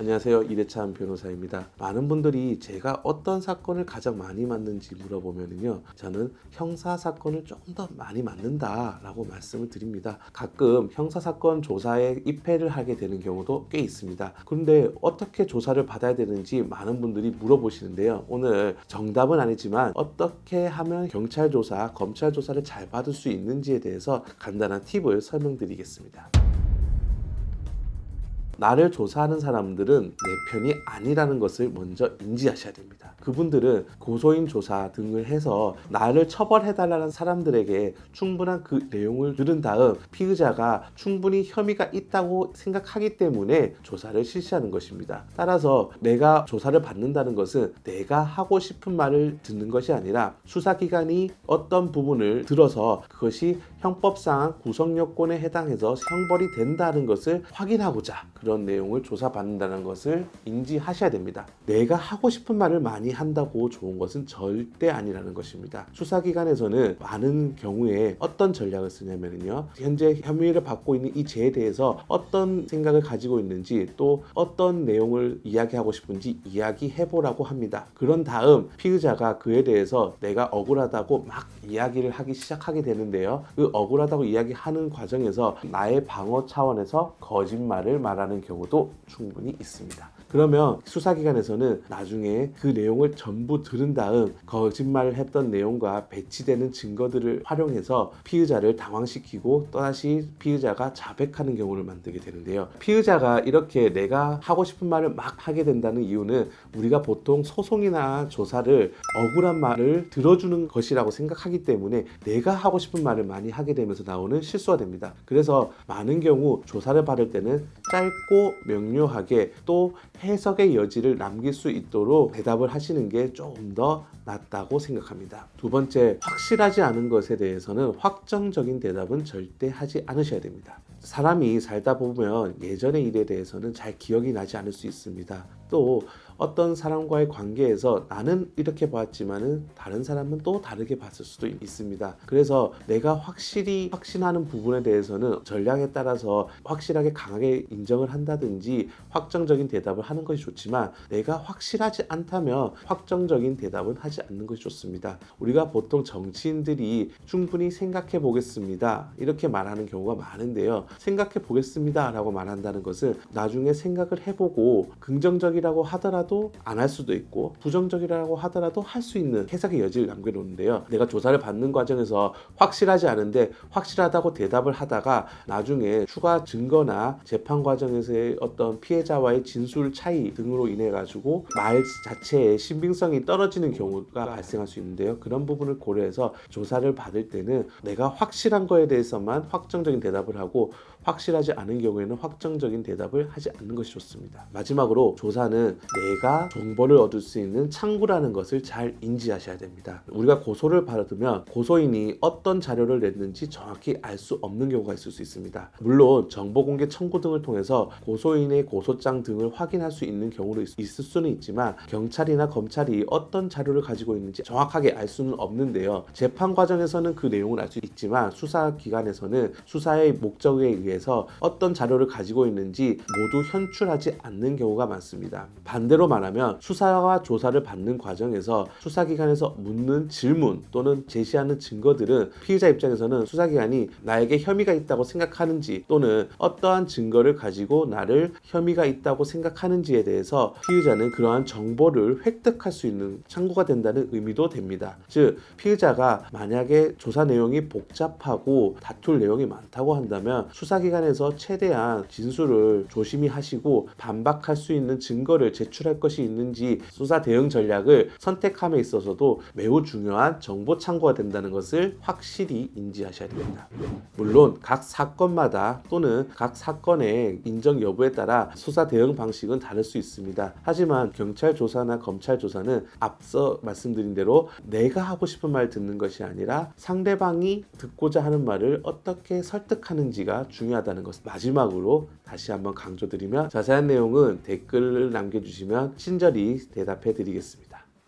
안녕하세요. 이대찬 변호사입니다. 많은 분들이 제가 어떤 사건을 가장 많이 맡는지 물어보면요, 저는 형사사건을 조금 더 많이 맡는다라고 말씀을 드립니다. 가끔 형사사건 조사에 입회를 하게 되는 경우도 꽤 있습니다. 그런데 어떻게 조사를 받아야 되는지 많은 분들이 물어보시는데요. 오늘 정답은 아니지만 어떻게 하면 경찰 조사, 검찰 조사를 잘 받을 수 있는지에 대해서 간단한 팁을 설명드리겠습니다. 나를 조사하는 사람들은 내 편이 아니라는 것을 먼저 인지하셔야 됩니다. 그분들은 고소인 조사 등을 해서 나를 처벌해달라는 사람들에게 충분한 그 내용을 들은 다음 피의자가 충분히 혐의가 있다고 생각하기 때문에 조사를 실시하는 것입니다. 따라서 내가 조사를 받는다는 것은 내가 하고 싶은 말을 듣는 것이 아니라 수사기관이 어떤 부분을 들어서 그것이 형법상 구성요건에 해당해서 형벌이 된다는 것을 확인하고자 그런 내용을 조사받는다는 것을 인지하셔야 됩니다. 내가 하고 싶은 말을 많이 한다고 좋은 것은 절대 아니라는 것입니다. 수사기관에서는 많은 경우에 어떤 전략을 쓰냐면요, 현재 혐의를 받고 있는 이 죄에 대해서 어떤 생각을 가지고 있는지 또 어떤 내용을 이야기하고 싶은지 이야기해보라고 합니다. 그런 다음 피의자가 그에 대해서 내가 억울하다고 막 이야기를 하기 시작하게 되는데요, 그 억울하다고 이야기하는 과정에서 나의 방어 차원에서 거짓말을 말하는 경우도 충분히 있습니다. 그러면 수사기관에서는 나중에 그 내용을 전부 들은 다음 거짓말을 했던 내용과 배치되는 증거들을 활용해서 피의자를 당황시키고 또다시 피의자가 자백하는 경우를 만들게 되는데요. 피의자가 이렇게 내가 하고 싶은 말을 막 하게 된다는 이유는 우리가 보통 소송이나 조사를 억울한 말을 들어주는 것이라고 생각하기 때문에 내가 하고 싶은 말을 많이 하게 되면서 나오는 실수가 됩니다. 그래서 많은 경우 조사를 받을 때는 짧고 명료하게 또 해석의 여지를 남길 수 있도록 대답을 하시는 게 조금 더 낫다고 생각합니다. 두 번째, 확실하지 않은 것에 대해서는 확정적인 대답은 절대 하지 않으셔야 됩니다. 사람이 살다 보면 예전의 일에 대해서는 잘 기억이 나지 않을 수 있습니다. 또 어떤 사람과의 관계에서 나는 이렇게 봤지만은 다른 사람은 또 다르게 봤을 수도 있습니다. 그래서 내가 확실히 확신하는 부분에 대해서는 전략에 따라서 확실하게 강하게 인정을 한다든지 확정적인 대답을 하는 것이 좋지만, 내가 확실하지 않다면 확정적인 대답은 하지 않는 것이 좋습니다. 우리가 보통 정치인들이 충분히 생각해 보겠습니다 이렇게 말하는 경우가 많은데요, 생각해 보겠습니다 라고 말한다는 것은 나중에 생각을 해보고 긍정적이라고 하더라도 안 할 수도 있고 부정적이라고 하더라도 할 수 있는 해석의 여지를 남겨놓는데요, 내가 조사를 받는 과정에서 확실하지 않은데 확실하다고 대답을 하다가 나중에 추가 증거나 재판 과정에서의 어떤 피해자와의 진술 차이 등으로 인해 가지고 말 자체의 신빙성이 떨어지는 경우가 발생할 수 있는데요, 그런 부분을 고려해서 조사를 받을 때는 내가 확실한 거에 대해서만 확정적인 대답을 하고 확실하지 않은 경우에는 확정적인 대답을 하지 않는 것이 좋습니다. 마지막으로, 조사는 내가 정보를 얻을 수 있는 창구라는 것을 잘 인지하셔야 됩니다. 우리가 고소를 받으면 고소인이 어떤 자료를 냈는지 정확히 알 수 없는 경우가 있을 수 있습니다. 물론 정보공개 청구 등을 통해서 고소인의 고소장 등을 확인할 수 있는 경우도 있을 수는 있지만 경찰이나 검찰이 어떤 자료를 가지고 있는지 정확하게 알 수는 없는데요, 재판 과정에서는 그 내용을 알 수 있지만 수사기관에서는 수사의 목적에 의해서 어떤 자료를 가지고 있는지 모두 현출하지 않는 경우가 많습니다. 반대로 말하면 수사와 조사를 받는 과정에서 수사기관에서 묻는 질문 또는 제시하는 증거들은 피의자 입장에서는 수사기관이 나에게 혐의가 있다고 생각하는지 또는 어떠한 증거를 가지고 나를 혐의가 있다고 생각하는지에 대해서 피의자는 그러한 정보를 획득할 수 있는 창구가 된다는 의미도 됩니다. 즉, 피의자가 만약에 조사 내용이 복잡하고 다툴 내용이 많다고 한다면 수사기관에서 최대한 진술을 조심히 하시고 반박할 수 있는 증거를 제출할 것이 있는지 수사 대응 전략을 선택함에 있어서도 매우 중요한 정보 창구가 된다는 것을 확실히 인지하셔야 됩니다. 물론 각 사건마다 또는 각 사건의 인정 여부에 따라 수사 대응 방식은 다를 수 있습니다. 하지만 경찰 조사나 검찰 조사는 앞서 말씀드린 대로 내가 하고 싶은 말 듣는 것이 아니라 상대방이 듣고자 하는 말을 어떻게 설득하는지가 중요하다는 것, 마지막으로 다시 한번 강조드리며 자세한 내용은 댓글을 남겨주시면 친절히 대답해 드리겠습니다.